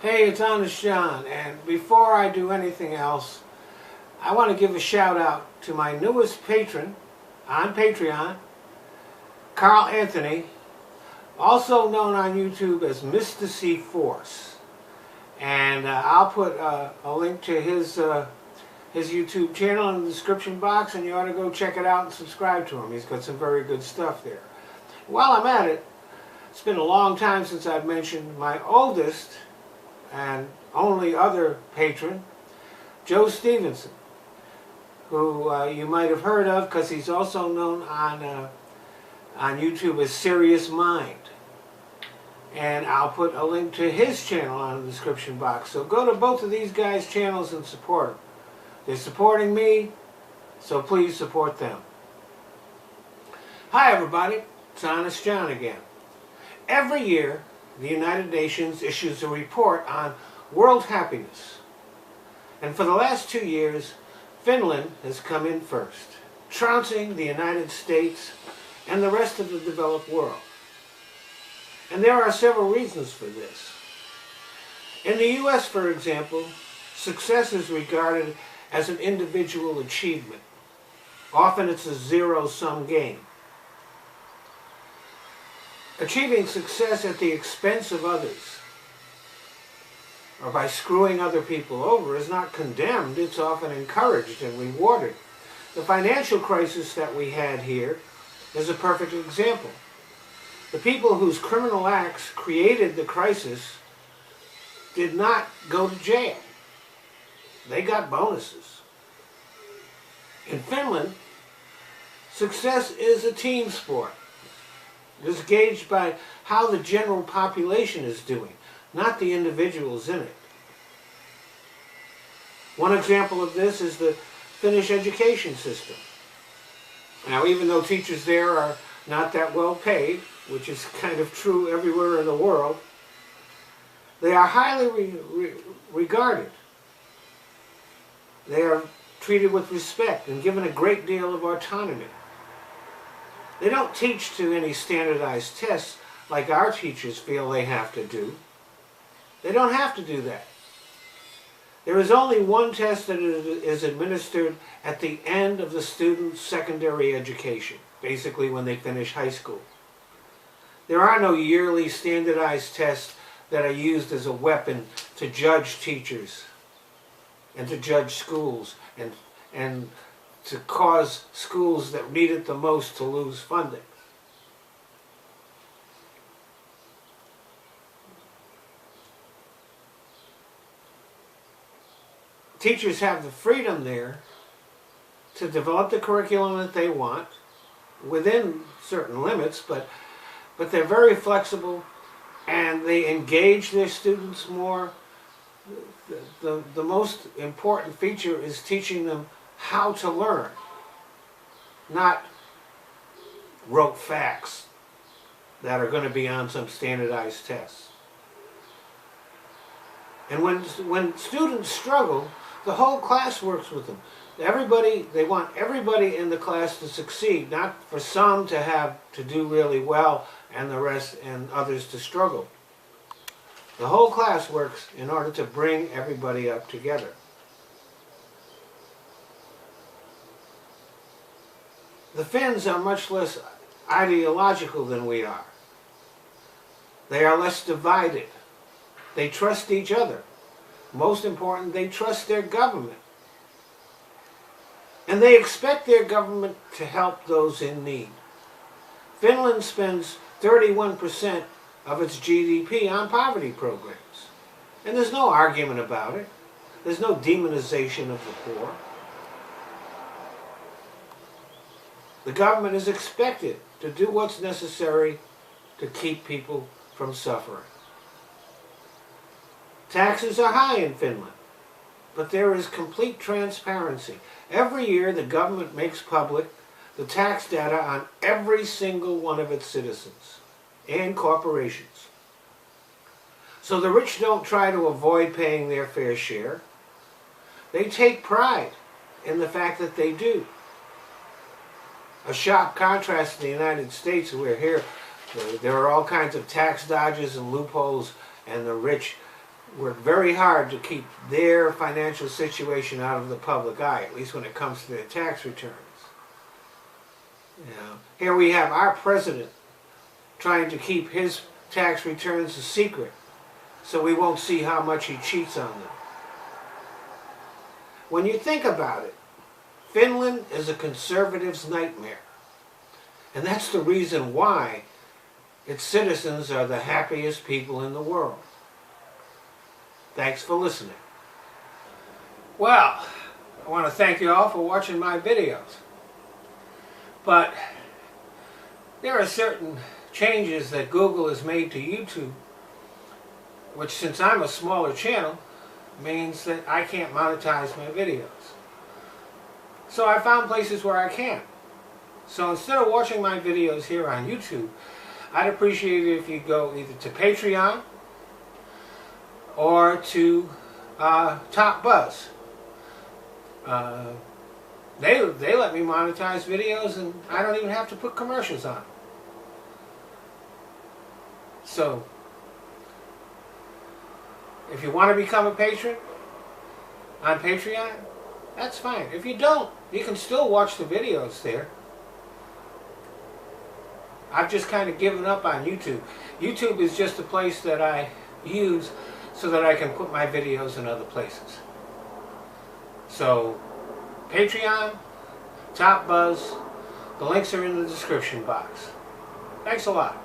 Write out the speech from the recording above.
Hey, it's Honest John, and before I do anything else, I want to give a shout out to my newest patron on Patreon, Carl Anthony, also known on YouTube as Mr. C Force. And I'll put a link to his YouTube channel in the description box, and you ought to go check it out and subscribe to him. He's got some very good stuff there. While I'm at it, it's been a long time since I've mentioned my oldest and only other patron, Joe Stevenson, who you might have heard of because he's also known on YouTube as Serious Mind. And I'll put a link to his channel on the description box. So go to both of these guys' channels and support them. They're supporting me, so please support them. Hi everybody, it's Honest John again. Every year, the United Nations issues a report on world happiness. And for the last 2 years, Finland has come in first, trouncing the United States and the rest of the developed world. And there are several reasons for this. In the U.S., for example, success is regarded as an individual achievement. Often it's a zero-sum game. Achieving success at the expense of others, or by screwing other people over, is not condemned. It's often encouraged and rewarded. The financial crisis that we had here is a perfect example. The people whose criminal acts created the crisis did not go to jail. They got bonuses. In Finland, success is a team sport. It is gauged by how the general population is doing, not the individuals in it. One example of this is the Finnish education system. Now, even though teachers there are not that well paid, which is kind of true everywhere in the world, they are highly regarded. They are treated with respect and given a great deal of autonomy. They don't teach to any standardized tests like our teachers feel they have to do. They don't have to do that. There is only one test that is administered at the end of the student's secondary education, basically when they finish high school. There are no yearly standardized tests that are used as a weapon to judge teachers and to judge schools and to cause schools that need it the most to lose funding. Teachers have the freedom there to develop the curriculum that they want within certain limits, but they're very flexible and they engage their students more. The most important feature is teaching them how to learn, not rote facts that are going to be on some standardized tests. And when students struggle, the whole class works with them. They want everybody in the class to succeed, not for some to have to do really well and the rest and others to struggle. The whole class works in order to bring everybody up together. The Finns are much less ideological than we are. They are less divided. They trust each other. Most important, they trust their government. And they expect their government to help those in need. Finland spends 31% of its GDP on poverty programs. And there's no argument about it. There's no demonization of the poor. The government is expected to do what's necessary to keep people from suffering. Taxes are high in Finland, but there is complete transparency. Every year the government makes public the tax data on every single one of its citizens and corporations. So the rich don't try to avoid paying their fair share. They take pride in the fact that they do. A sharp contrast to the United States, where here there are all kinds of tax dodges and loopholes, and the rich work very hard to keep their financial situation out of the public eye, at least when it comes to their tax returns. You know, here we have our president trying to keep his tax returns a secret so we won't see how much he cheats on them. When you think about it, Finland is a conservative's nightmare. And that's the reason why its citizens are the happiest people in the world. Thanks for listening. Well, I want to thank you all for watching my videos. But there are certain changes that Google has made to YouTube, which, since I'm a smaller channel, means that I can't monetize my videos. So I found places where I can. So instead of watching my videos here on YouTube, I'd appreciate it if you go either to Patreon or to Top Buzz. They let me monetize videos and I don't even have to put commercials on. So, if you want to become a patron on Patreon, that's fine. If you don't, you can still watch the videos there. I've just kind of given up on YouTube. YouTube is just a place that I use so that I can put my videos in other places. So, Patreon, Top Buzz, the links are in the description box. Thanks a lot.